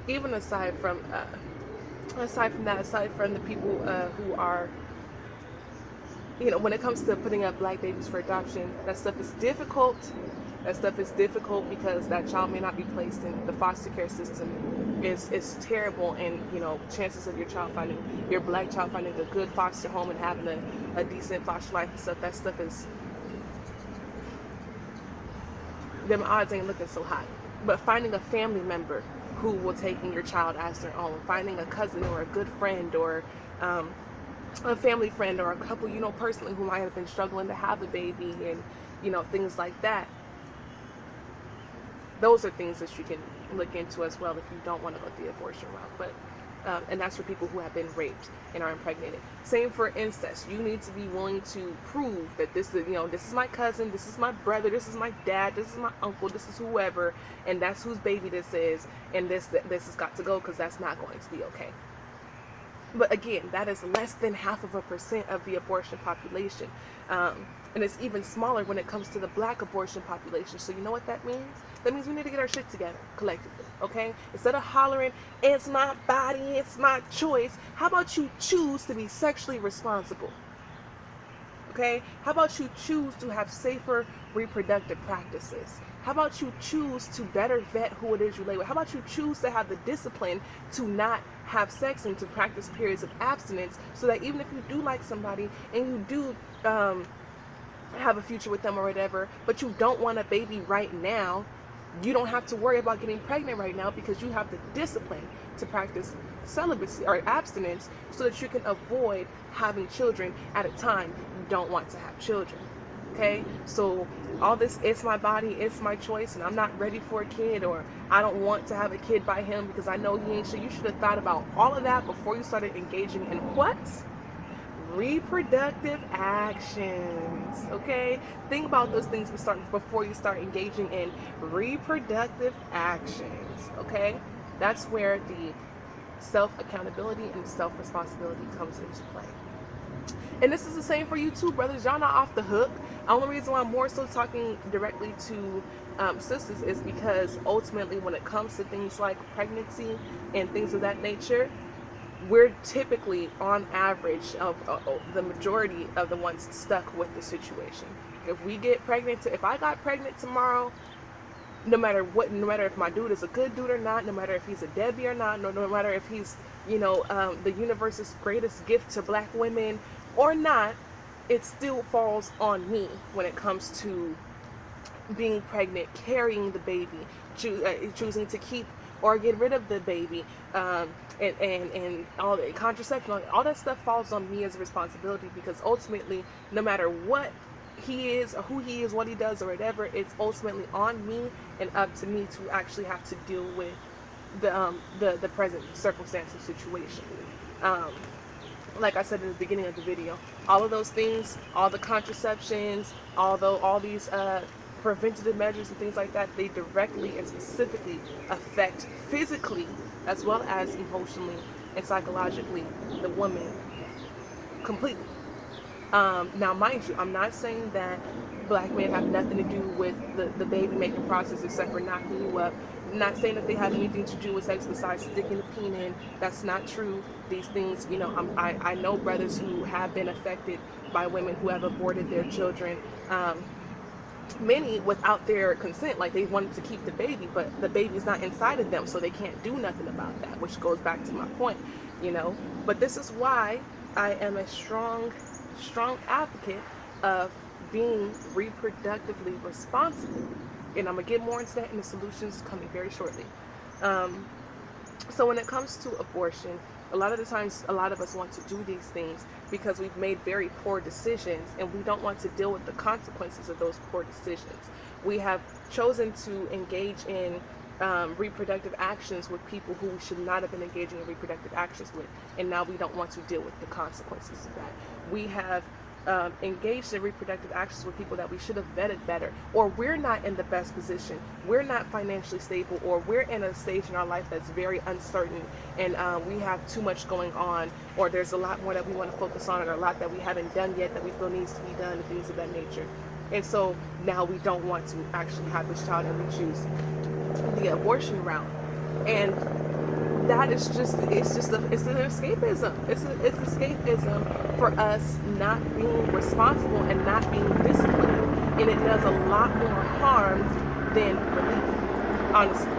even aside from that, aside from the people who are, when it comes to putting up black babies for adoption, that stuff is difficult. That stuff is difficult because that child may not be placed in the foster care system. Is terrible, and chances of your black child finding a good foster home and having a decent foster life and stuff. That stuff is, them odds ain't looking so hot. But finding a family member who will take in your child as their own, finding a cousin or a good friend or a family friend or a couple personally who might have been struggling to have a baby, and things like that. Those are things that you can look into as well if you don't want to go the abortion route. But and that's for people who have been raped and are impregnated. Same for incest. You need to be willing to prove that this is my cousin, this is my brother, this is my dad, this is my uncle, this is whoever, and that's whose baby this is, and this has got to go, because that's not going to be okay. But again, that is less than 0.5% of the abortion population. And it's even smaller when it comes to the black abortion population. So you know what that means? That means we need to get our shit together collectively, okay? Instead of hollering, it's my body, it's my choice, how about you choose to be sexually responsible? Okay? How about you choose to have safer reproductive practices? How about you choose to better vet who it is you lay with? How about you choose to have the discipline to not have sex and to practice periods of abstinence, so that even if you do like somebody and you do have a future with them or whatever, but you don't want a baby right now, you don't have to worry about getting pregnant right now, because you have the discipline to practice celibacy or abstinence, so that you can avoid having children at a time you don't want to have children. Okay, so all this, it's my body, it's my choice, and I'm not ready for a kid, or I don't want to have a kid by him because I know he ain't sure. You should have thought about all of that before you started engaging in what? Reproductive actions. Okay, think about those things before you start engaging in reproductive actions. Okay, that's where the self-accountability and self-responsibility comes into play. And this is the same for you too, brothers. Y'all not off the hook. The only reason why I'm more so talking directly to sisters is because ultimately, when it comes to things like pregnancy and things of that nature, we're typically, on average, of the majority of the ones stuck with the situation. If we get pregnant, if I got pregnant tomorrow, no matter if my dude is a good dude or not, no matter if he's a deadbeat or not, no matter if he's the universe's greatest gift to black women or not, it still falls on me when it comes to being pregnant, carrying the baby, choosing to keep or get rid of the baby, and all the contraception, all that stuff falls on me as a responsibility, because ultimately, no matter what he is or who he is, what he does or whatever, it's ultimately on me and up to me to actually have to deal with the present circumstance and situation. Like I said in the beginning of the video, all of those things, all the contraceptions, all these preventative measures and things like that, they directly and specifically affect physically as well as emotionally and psychologically the woman completely. Now, mind you, I'm not saying that black men have nothing to do with the baby making process except for knocking you up. I'm not saying that they have anything to do with sex besides sticking the peen in. That's not true. These things, I know brothers who have been affected by women who have aborted their children. Many without their consent, like they wanted to keep the baby, but the baby's not inside of them, so they can't do nothing about that, which goes back to my point, But this is why I am a strong advocate of being reproductively responsible. And I'm going to get more into that in the solutions coming very shortly. So when it comes to abortion, a lot of the times, a lot of us want to do these things because we've made very poor decisions and we don't want to deal with the consequences of those poor decisions. We have chosen to engage in reproductive actions with people who we should not have been engaging in reproductive actions with, and now we don't want to deal with the consequences of that. We have engaged in reproductive actions with people that we should have vetted better, or we're not in the best position, we're not financially stable, or we're in a stage in our life that's very uncertain, and we have too much going on, or there's a lot more that we want to focus on, or a lot that we haven't done yet that we feel needs to be done, and things of that nature. And so now we don't want to actually have this child, and we choose the abortion route. And that is just, it's an escapism. It's escapism for us not being responsible and not being disciplined, and it does a lot more harm than relief, honestly.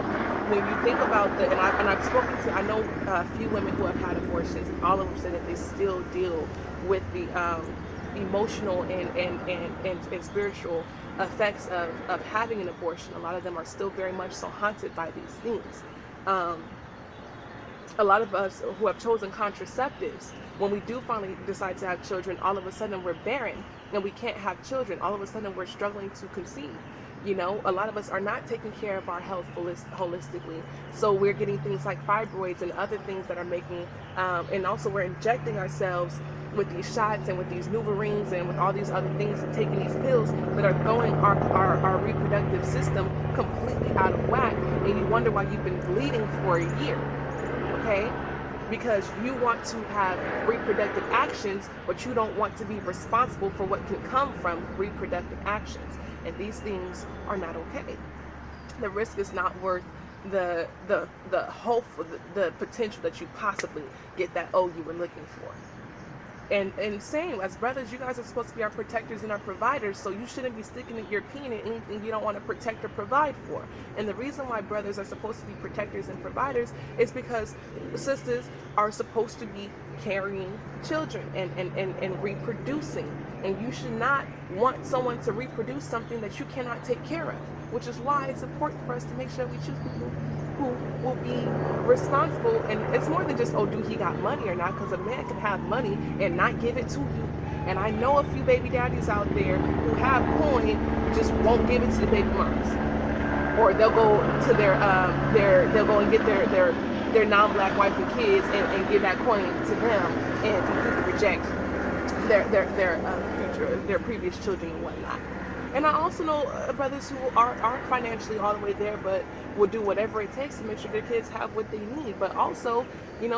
When you think about I've spoken to, I know a few women who have had abortions, and all of them say that they still deal with the emotional and spiritual effects of having an abortion. A lot of them are still very much so haunted by these things. A lot of us who have chosen contraceptives, when we do finally decide to have children, all of a sudden we're barren and we can't have children. All of a sudden we're struggling to conceive. You know, a lot of us are not taking care of our health holistically. So we're getting things like fibroids and other things that are making, and also we're injecting ourselves with these shots and with these NuvaRings and with all these other things, and taking these pills that are throwing our reproductive system completely out of whack. And you wonder why you've been bleeding for a year, okay? Because you want to have reproductive actions, but you don't want to be responsible for what can come from reproductive actions. And these things are not okay. The risk is not worth the hope, the potential that you possibly get that you were looking for. And same as brothers, you guys are supposed to be our protectors and our providers, so you shouldn't be sticking your pin in anything you don't want to protect or provide for. And the reason why brothers are supposed to be protectors and providers is because sisters are supposed to be carrying children and reproducing. And you should not want someone to reproduce something that you cannot take care of, which is why it's important for us to make sure we choose people who will be responsible. And it's more than just, do he got money or not? Because a man can have money and not give it to you. And I know a few baby daddies out there who have coin, just won't give it to the baby moms, or they'll go to they'll go and get their non-black wife and kids and give that coin to them and completely reject their previous children and whatnot. And I also know brothers who aren't financially all the way there, but will do whatever it takes to make sure their kids have what they need. But also,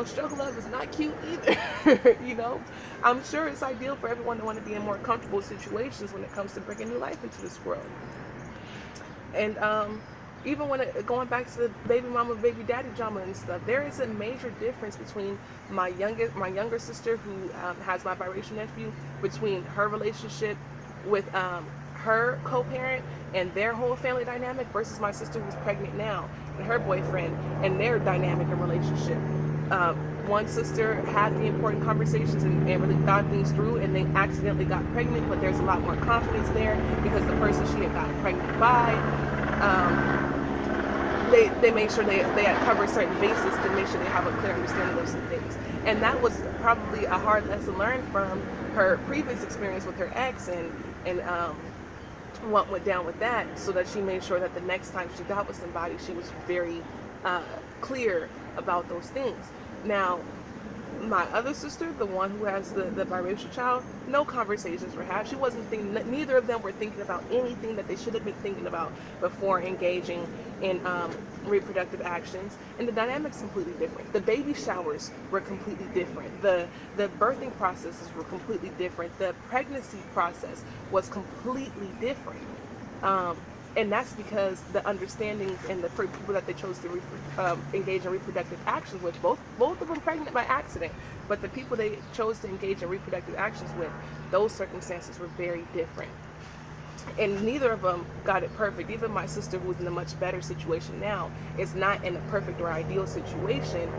struggle love is not cute either. I'm sure it's ideal for everyone to want to be in more comfortable situations when it comes to bringing new life into this world. And even going back to the baby mama, baby daddy drama and stuff, there is a major difference between my younger sister, who has my biracial nephew, between her relationship with her co-parent and their whole family dynamic, versus my sister who's pregnant now and her boyfriend and their dynamic and relationship. One sister had the important conversations and really thought things through, and they accidentally got pregnant, but there's a lot more confidence there because the person she had gotten pregnant by, they made sure they had covered certain bases to make sure they have a clear understanding of some things. And that was probably a hard lesson learned from her previous experience with her ex, and what went down with that, so that she made sure that the next time she got with somebody, she was very clear about those things. Now, my other sister, the one who has the biracial child, no conversations were had. She wasn't thinking, neither of them were thinking about anything that they should have been thinking about before engaging in reproductive actions. And the dynamics completely different. The baby showers were completely different. The birthing processes were completely different. The pregnancy process was completely different. And that's because the understandings and the people that they chose to engage in reproductive actions with, both of them pregnant by accident, but the people they chose to engage in reproductive actions with, those circumstances were very different. And neither of them got it perfect. Even my sister, who's in a much better situation now, is not in a perfect or ideal situation,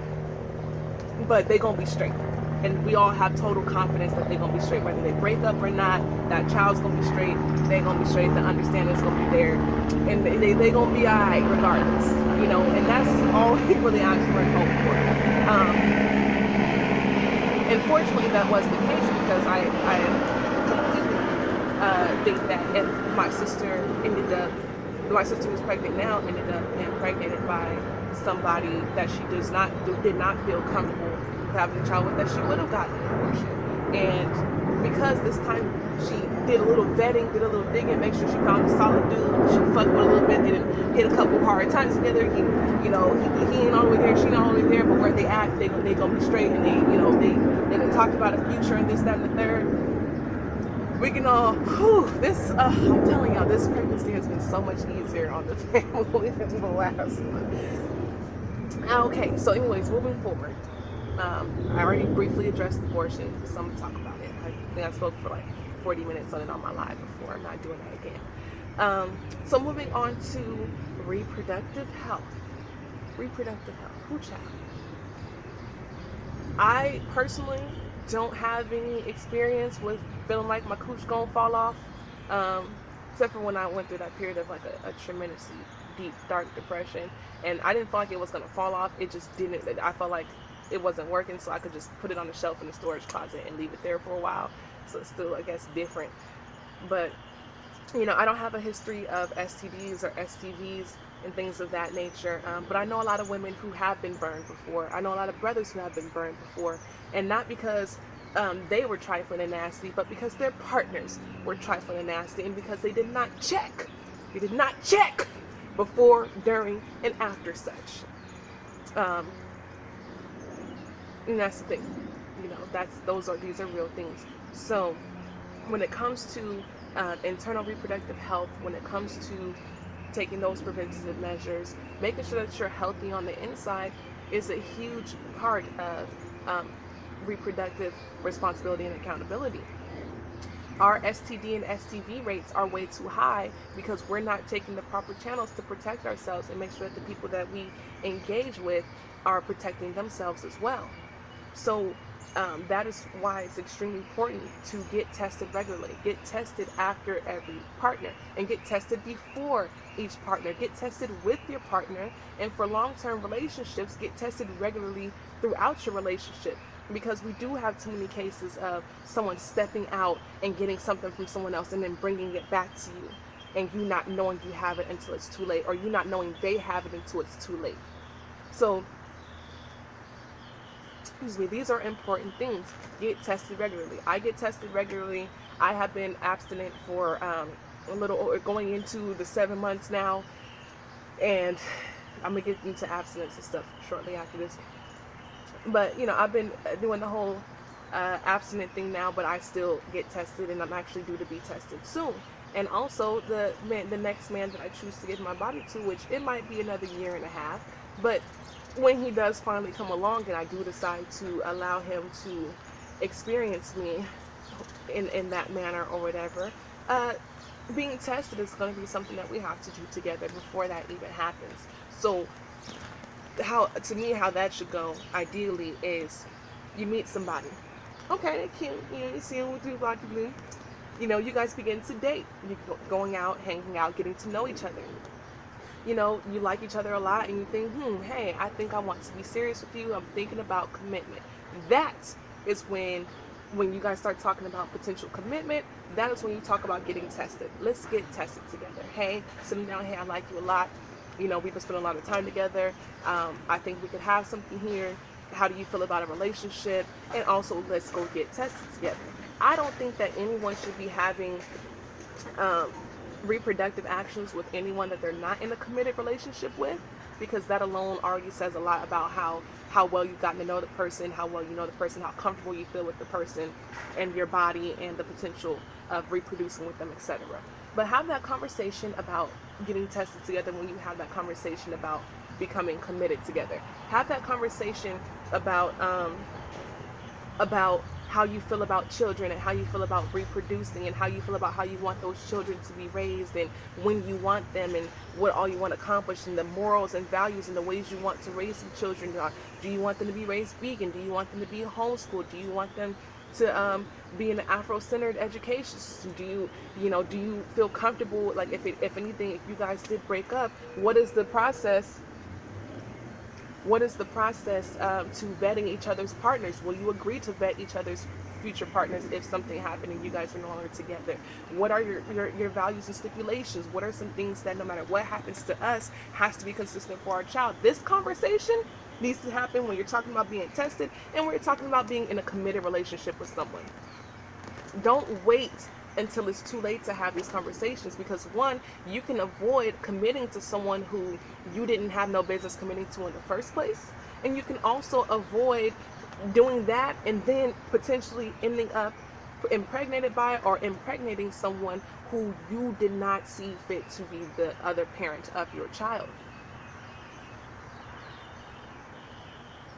but they're going to be straight. And we all have total confidence that they're going to be straight. Whether they break up or not, that child's going to be straight, they're going to be straight, the understanding's going to be there, and they're going to be all right regardless, and that's all we really actually hope for. And fortunately that was the case, because I completely think that if my sister who's pregnant now ended up impregnated by somebody that she did not feel comfortable having a child with, that she would have gotten an abortion. And because this time she did a little vetting, did a little digging, make sure she found a solid dude, she fucked with a little bit, hit a couple hard times together. He ain't all the way there, she not all the way there, but where they at, they gonna be straight, and they talked about a future and this, that, and the third. We can all, I'm telling y'all, this pregnancy has been so much easier on the family than the last one. Okay, so anyways, moving forward, I already briefly addressed abortion, so I'm gonna talk about it. I think I spoke for like 40 minutes on it on my live before. I'm not doing that again. So moving on to reproductive health. Reproductive health. Who child? I personally don't have any experience with feeling like my cooch gonna fall off, except for when I went through that period of like a tremendously deep, dark depression, and I didn't feel like it was gonna fall off. It just didn't. I felt like it wasn't working, so I could just put it on the shelf in the storage closet and leave it there for a while. So it's still, I guess, different. But I don't have a history of STDs or STVs and things of that nature. But I know a lot of women who have been burned before. I know a lot of brothers who have been burned before. And not because they were trifling and nasty, but because their partners were trifling and nasty, and because they did not check. They did not check before, during, and after such. And that's the thing. These are real things. So when it comes to internal reproductive health, when it comes to taking those preventative measures, making sure that you're healthy on the inside is a huge part of reproductive responsibility and accountability. Our STD and STV rates are way too high because we're not taking the proper channels to protect ourselves and make sure that the people that we engage with are protecting themselves as well. So that is why it's extremely important to get tested regularly. Get tested after every partner, and get tested before each partner. Get tested with your partner, and for long-term relationships, get tested regularly throughout your relationship, because we do have too many cases of someone stepping out and getting something from someone else and then bringing it back to you, and you not knowing you have it until it's too late, or you not knowing they have it until it's too late. So these are important things. Get tested regularly. I get tested regularly. I have been abstinent for going into the 7 months now, and I'm gonna get into abstinence and stuff shortly after this. But I've been doing the whole abstinent thing now, but I still get tested, and I'm actually due to be tested soon. And also the next man that I choose to give my body to, which it might be another year and a half, but when he does finally come along and I do decide to allow him to experience me in that manner or whatever, being tested is going to be something that we have to do together before that even happens. So how that should go ideally is you meet somebody. Okay, they're cute. You see them with you, you guys begin to date. You're going out, hanging out, getting to know each other. You like each other a lot, and you think, hey, I think I want to be serious with you. I'm thinking about commitment. That is when you guys start talking about potential commitment. That is when you talk about getting tested. Let's get tested together. Hey, sitting down here, I like you a lot. We've been spending a lot of time together. I think we could have something here. How do you feel about a relationship? And also, let's go get tested together. I don't think that anyone should be having reproductive actions with anyone that they're not in a committed relationship with, because that alone already says a lot about how well you've gotten to know the person, how well you know the person, how comfortable you feel with the person and your body and the potential of reproducing with them, etc. But have that conversation about getting tested together when you have that conversation about becoming committed together. Have that conversation about how you feel about children and how you feel about reproducing and how you feel about how you want those children to be raised and when you want them and what all you want to accomplish and the morals and values and the ways you want to raise some children. Do you want them to be raised vegan? Do you want them to be homeschooled? Do you want them to be in an Afro-centered education system? Do you feel comfortable, like if anything, if you guys did break up, what is the process? What is the process to vetting each other's partners? Will you agree to vet each other's future partners if something happened and you guys are no longer together? What are your values and stipulations? What are some things that no matter what happens to us has to be consistent for our child? This conversation needs to happen when you're talking about being tested and when you're talking about being in a committed relationship with someone. Don't wait until it's too late to have these conversations, because one, you can avoid committing to someone who you didn't have no business committing to in the first place, and you can also avoid doing that and then potentially ending up impregnated by or impregnating someone who you did not see fit to be the other parent of your child.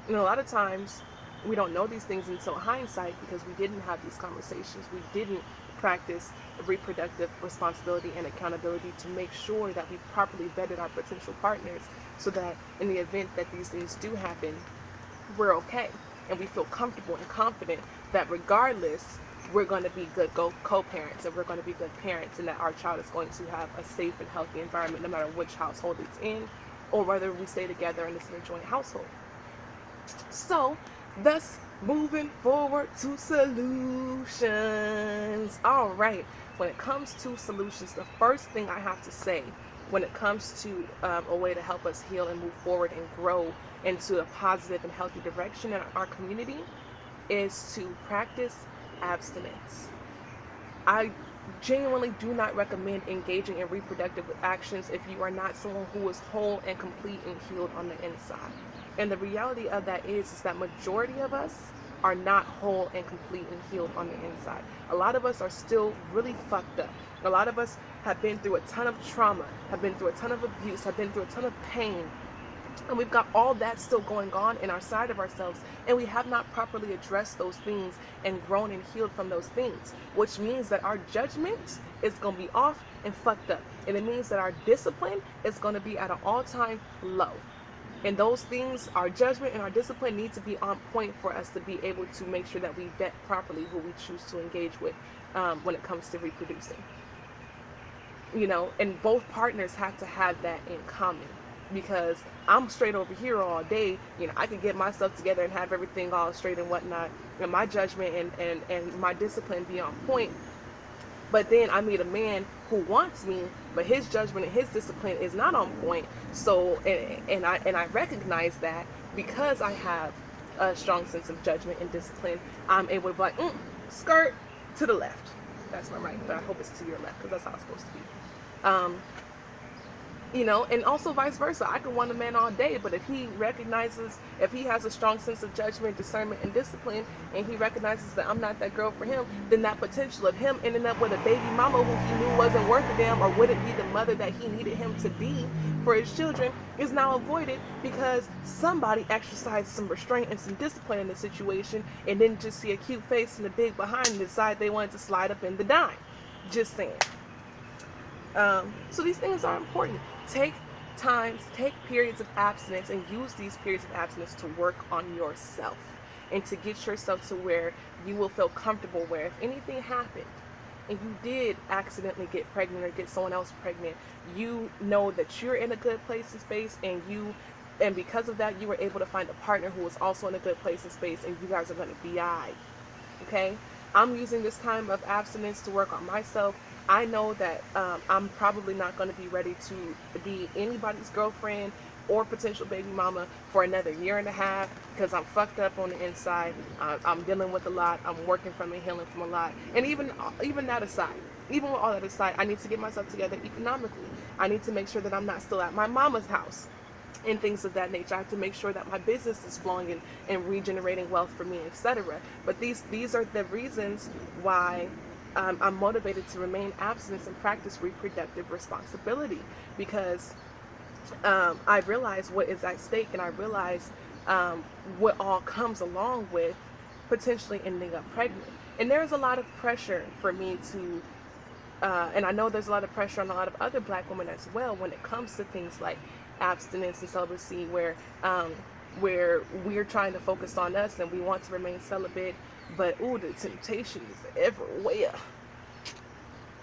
And a lot of times we don't know these things until hindsight because we didn't have these conversations. We didn't practice reproductive responsibility and accountability to make sure that we properly vetted our potential partners so that in the event that these things do happen, we're okay. And we feel comfortable and confident that regardless, we're going to be good co-parents and we're going to be good parents, and that our child is going to have a safe and healthy environment no matter which household it's in, or whether we stay together and it's in a joint household. So, thus moving forward to solutions. All right, when it comes to solutions, the first thing I have to say when it comes to a way to help us heal and move forward and grow into a positive and healthy direction in our community is to practice abstinence. I genuinely do not recommend engaging in reproductive actions if you are not someone who is whole and complete and healed on the inside. And the reality of that is that majority of us are not whole and complete and healed on the inside. A lot of us are still really fucked up. A lot of us have been through a ton of trauma, have been through a ton of abuse, have been through a ton of pain. And we've got all that still going on in our side of ourselves, and we have not properly addressed those things and grown and healed from those things, which means that our judgment is going to be off and fucked up. And it means that our discipline is going to be at an all-time low. And those things, our judgment and our discipline, need to be on point for us to be able to make sure that we vet properly who we choose to engage with when it comes to reproducing. You know, and both partners have to have that in common. Because I'm straight over here all day, you know, I can get myself together and have everything all straight and whatnot, and my judgment and my discipline be on point. But then I meet a man who wants me, but his judgment and his discipline is not on point. So, and I recognize that because I have a strong sense of judgment and discipline, I'm able to be like, skirt to the left. That's my right, but I hope it's to your left because that's how it's supposed to be. You know, and also vice versa. I can want a man all day, but if he has a strong sense of judgment, discernment, and discipline, and he recognizes that I'm not that girl for him, then that potential of him ending up with a baby mama who he knew wasn't worth a damn or wouldn't be the mother that he needed him to be for his children is now avoided because somebody exercised some restraint and some discipline in the situation and didn't just see a cute face and a big behind and decide they wanted to slide up in the dime. Just saying. So these things are important. Take periods of abstinence and use these periods of abstinence to work on yourself and to get yourself to where you will feel comfortable where if anything happened and you did accidentally get pregnant or get someone else pregnant, you know that you're in a good place and space, and because of that you were able to find a partner who was also in a good place and space, and you guys are going to be alright. Okay? I'm using this time of abstinence to work on myself. I know that I'm probably not going to be ready to be anybody's girlfriend or potential baby mama for another year and a half because I'm fucked up on the inside. I'm dealing with a lot. I'm working from and healing from a lot. And even that aside, even with all that aside, I need to get myself together economically. I need to make sure that I'm not still at my mama's house and things of that nature. I have to make sure that my business is flowing and regenerating wealth for me, etc. But these are the reasons why I'm motivated to remain abstinent and practice reproductive responsibility, because I realize what is at stake, and I realize what all comes along with potentially ending up pregnant. And there's a lot of pressure for me to, and I know there's a lot of pressure on a lot of other Black women as well when it comes to things like abstinence and celibacy, where we're trying to focus on us and we want to remain celibate, but the temptation is everywhere.